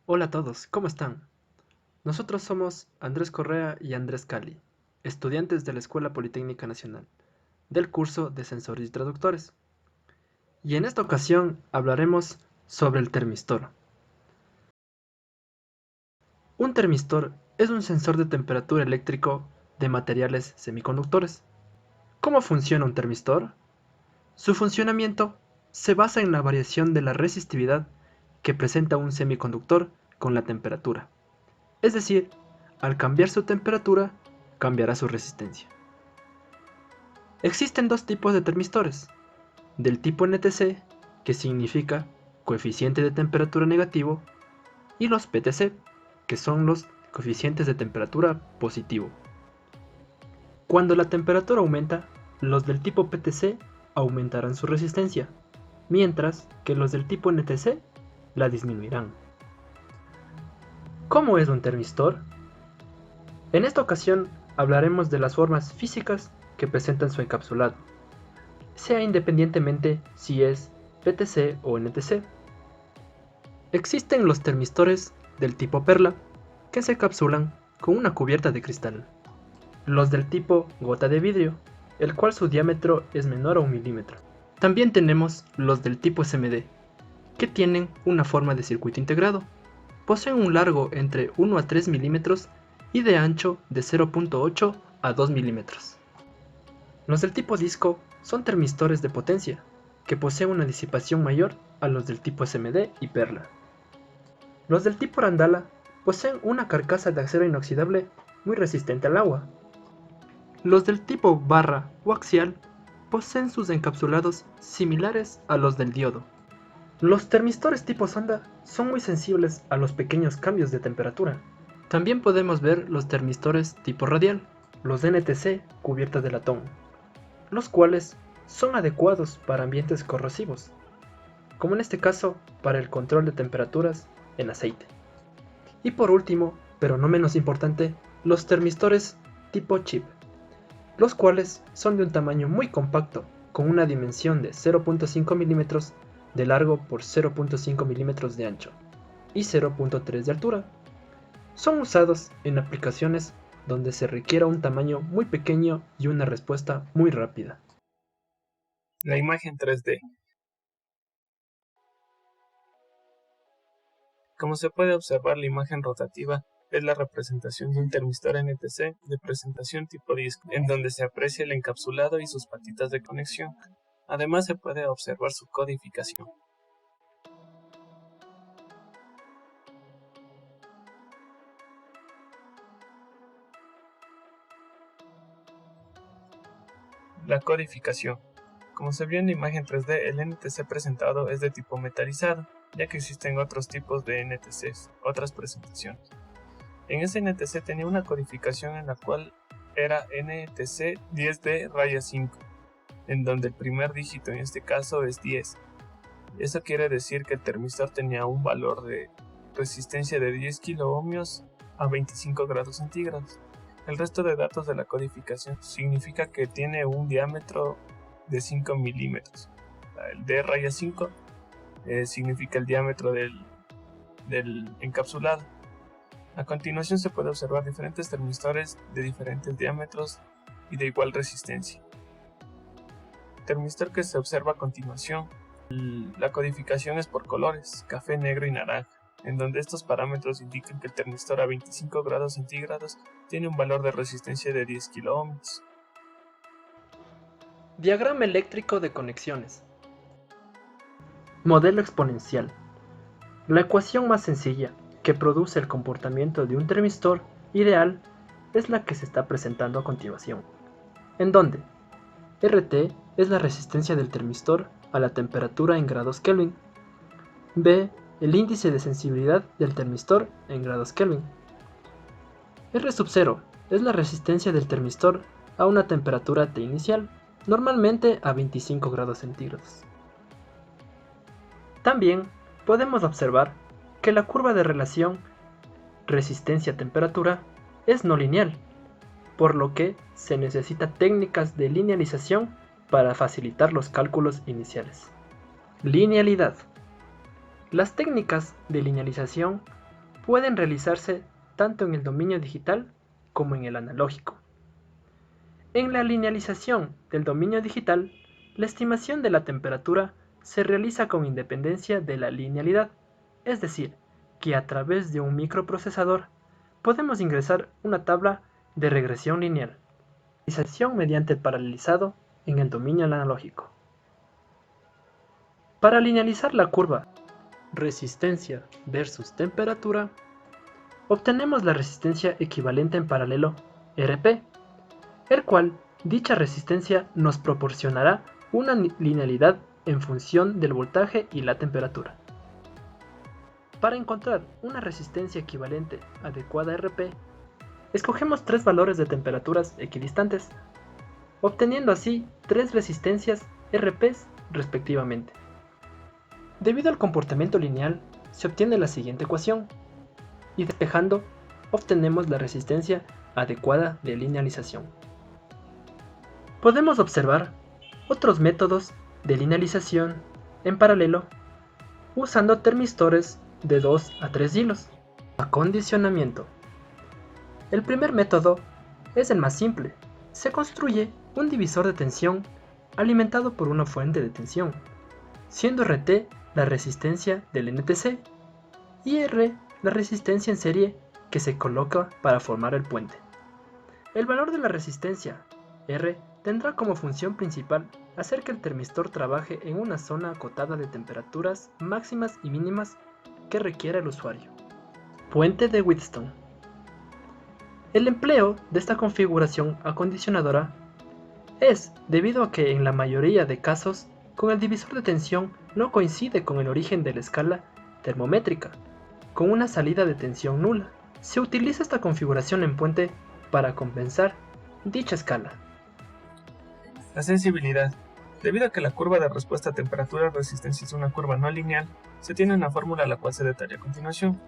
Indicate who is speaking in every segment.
Speaker 1: Hola a todos, ¿cómo están? Nosotros somos Andrés Correa y Andrés Cali, estudiantes de la Escuela Politécnica Nacional, del curso de Sensores y Traductores. Y en esta ocasión hablaremos sobre el termistor. Un termistor es un sensor de temperatura eléctrico de materiales semiconductores. ¿Cómo funciona un termistor? Su funcionamiento se basa en la variación de la resistividad que presenta un semiconductor con la temperatura. Es decir, al cambiar su temperatura, cambiará su resistencia. Existen dos tipos de termistores, del tipo NTC, que significa coeficiente de temperatura negativo, y los PTC, que son los coeficientes de temperatura positivo. Cuando la temperatura aumenta, los del tipo PTC aumentarán su resistencia, mientras que los del tipo NTC la disminuirán. ¿Cómo es un termistor? En esta ocasión hablaremos de las formas físicas que presentan su encapsulado, sea independientemente si es PTC o NTC. Existen los termistores del tipo perla, que se encapsulan con una cubierta de cristal. Los del tipo gota de vidrio, el cual su diámetro es menor a 1 milímetro. También tenemos los del tipo SMD, que tienen una forma de circuito integrado. Poseen un largo entre 1 a 3 milímetros y de ancho de 0.8 a 2 milímetros. Los del tipo disco son termistores de potencia, que poseen una disipación mayor a los del tipo SMD y perla. Los del tipo Randala poseen una carcasa de acero inoxidable muy resistente al agua. Los del tipo barra o axial poseen sus encapsulados similares a los del diodo. Los termistores tipo sonda son muy sensibles a los pequeños cambios de temperatura. También podemos ver los termistores tipo radial, los NTC cubiertas de latón, los cuales son adecuados para ambientes corrosivos, como en este caso para el control de temperaturas en aceite. Y por último, pero no menos importante, los termistores tipo chip, los cuales son de un tamaño muy compacto, con una dimensión de 0.5 milímetros de largo por 0.5 milímetros de ancho y 0.3 de altura. Son usados en aplicaciones donde se requiera un tamaño muy pequeño y una respuesta muy rápida.
Speaker 2: La imagen 3D. Como se puede observar, la imagen rotativa es la representación de un termistor NTC de presentación tipo disco, en donde se aprecia el encapsulado y sus patitas de conexión. Además se puede observar su codificación. La codificación. Como se vio en la imagen 3D, el NTC presentado es de tipo metalizado, ya que existen otros tipos de NTCs, otras presentaciones. En ese NTC tenía una codificación en la cual era NTC 10D-5, en donde el primer dígito en este caso es 10. Eso quiere decir que el termistor tenía un valor de resistencia de 10 kiloohmios a 25 grados centígrados. El resto de datos de la codificación significa que tiene un diámetro de 5 milímetros. El D-5 significa el diámetro del encapsulado. A continuación se puede observar diferentes termistores de diferentes diámetros y de igual resistencia. El termistor que se observa a continuación, la codificación es por colores, café, negro y naranja, en donde estos parámetros indican que el termistor a 25 grados centígrados tiene un valor de resistencia de 10 kiloohms.
Speaker 1: Diagrama eléctrico de conexiones. Modelo exponencial. La ecuación más sencilla que produce el comportamiento de un termistor ideal es la que se está presentando a continuación, en donde RT es la resistencia del termistor a la temperatura en grados Kelvin, B el índice de sensibilidad del termistor en grados Kelvin, R sub 0 es la resistencia del termistor a una temperatura T inicial, normalmente a 25 grados centígrados. También podemos observar que la curva de relación resistencia-temperatura es no lineal, por lo que se necesita técnicas de linealización para facilitar los cálculos iniciales. Linealidad. Las técnicas de linealización pueden realizarse tanto en el dominio digital como en el analógico. En la linealización del dominio digital, la estimación de la temperatura se realiza con independencia de la linealidad, es decir, que a través de un microprocesador podemos ingresar una tabla de regresión lineal, linealización mediante el paralelizado en el dominio analógico. Para linealizar la curva resistencia versus temperatura, obtenemos la resistencia equivalente en paralelo RP, el cual dicha resistencia nos proporcionará una linealidad en función del voltaje y la temperatura. Para encontrar una resistencia equivalente adecuada a RP, escogemos tres valores de temperaturas equidistantes, obteniendo así tres resistencias RPs respectivamente. Debido al comportamiento lineal, se obtiene la siguiente ecuación, y despejando, obtenemos la resistencia adecuada de linealización. Podemos observar otros métodos de linealización en paralelo usando termistores de 2 a 3 hilos. Acondicionamiento. El primer método es el más simple. Se construye un divisor de tensión alimentado por una fuente de tensión, siendo RT la resistencia del NTC y R la resistencia en serie que se coloca para formar el puente. El valor de la resistencia R tendrá como función principal hacer que el termistor trabaje en una zona acotada de temperaturas máximas y mínimas que requiera el usuario. Puente de Wheatstone. El empleo de esta configuración acondicionadora es debido a que en la mayoría de casos con el divisor de tensión no coincide con el origen de la escala termométrica, con una salida de tensión nula. Se utiliza esta configuración en puente para compensar dicha escala.
Speaker 2: La sensibilidad. Debido a que la curva de respuesta a temperatura-resistencia es una curva no lineal, se tiene una fórmula la cual se detalla a continuación,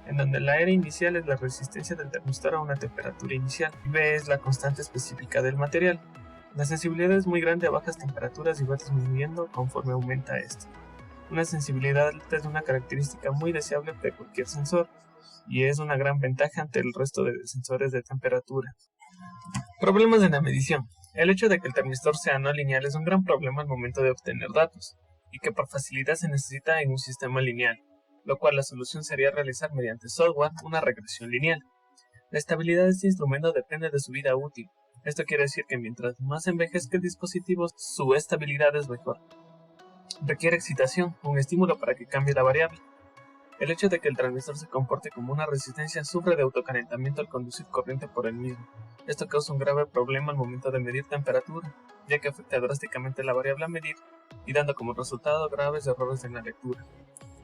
Speaker 2: en donde la R inicial es la resistencia del termistor a una temperatura inicial, y B es la constante específica del material. La sensibilidad es muy grande a bajas temperaturas y va disminuyendo conforme aumenta esta. Una sensibilidad alta es una característica muy deseable de cualquier sensor, y es una gran ventaja ante el resto de sensores de temperatura. Problemas en la medición. El hecho de que el termistor sea no lineal es un gran problema al momento de obtener datos, y que por facilidad se necesita en un sistema lineal, lo cual la solución sería realizar mediante software una regresión lineal. La estabilidad de este instrumento depende de su vida útil. Esto quiere decir que mientras más envejezca el dispositivo, su estabilidad es mejor. Requiere excitación, un estímulo para que cambie la variable. El hecho de que el transmistor se comporte como una resistencia sufre de autocalentamiento al conducir corriente por el mismo. Esto causa un grave problema al momento de medir temperatura, ya que afecta drásticamente la variable a medir y dando como resultado graves errores en la lectura.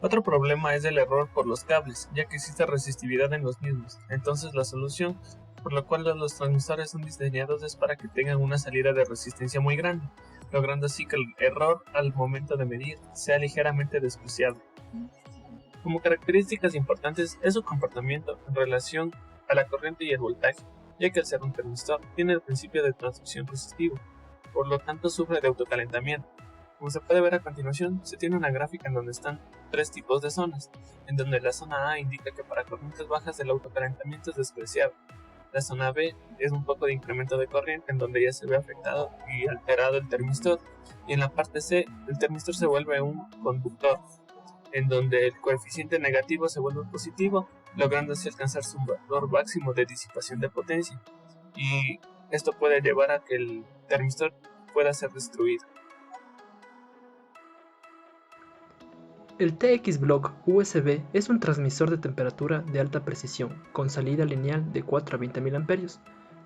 Speaker 2: Otro problema es el error por los cables, ya que existe resistividad en los mismos. Entonces la solución, por la cual los transmisores son diseñados, es para que tengan una salida de resistencia muy grande, logrando así que el error al momento de medir sea ligeramente despreciable. Como características importantes es su comportamiento en relación a la corriente y el voltaje, ya que al ser un termistor tiene el principio de transmisión resistivo, por lo tanto sufre de autocalentamiento. Como se puede ver a continuación, se tiene una gráfica en donde están tres tipos de zonas, en donde la zona A indica que para corrientes bajas el autocalentamiento es despreciable. La zona B es un poco de incremento de corriente en donde ya se ve afectado y alterado el termistor, y en la parte C el termistor se vuelve un conductor, en donde el coeficiente negativo se vuelve positivo, logrando así alcanzar su valor máximo de disipación de potencia, y esto puede llevar a que el termistor pueda ser destruido.
Speaker 1: El TX Block USB es un transmisor de temperatura de alta precisión con salida lineal de 4 a 20 mA,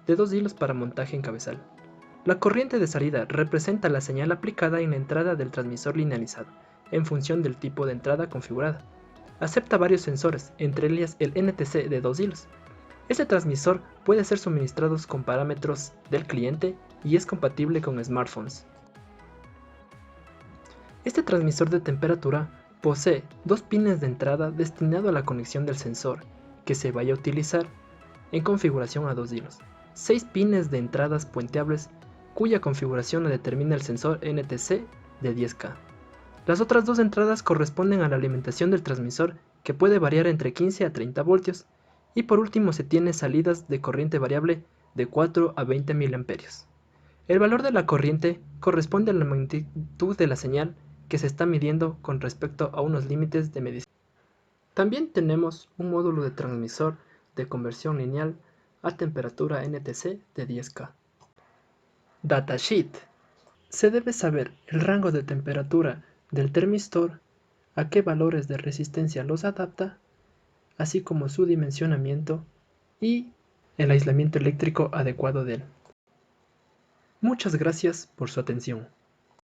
Speaker 1: de 2 hilos para montaje en cabezal. La corriente de salida representa la señal aplicada en la entrada del transmisor linealizado, en función del tipo de entrada configurada. Acepta varios sensores, entre ellas el NTC de 2 hilos. Este transmisor puede ser suministrado con parámetros del cliente y es compatible con smartphones. Este transmisor de temperatura posee dos pines de entrada destinado a la conexión del sensor, que se vaya a utilizar en configuración a 2 hilos. 6 pines de entradas puenteables, cuya configuración la determina el sensor NTC de 10K. Las otras dos entradas corresponden a la alimentación del transmisor que puede variar entre 15 a 30 voltios, y por último se tiene salidas de corriente variable de 4 a 20 miliamperios. El valor de la corriente corresponde a la magnitud de la señal que se está midiendo con respecto a unos límites de medición. También tenemos un módulo de transmisor de conversión lineal a temperatura NTC de 10K. Datasheet. Se debe saber el rango de temperatura del termistor, a qué valores de resistencia los adapta, así como su dimensionamiento y el aislamiento eléctrico adecuado de él. Muchas gracias por su atención.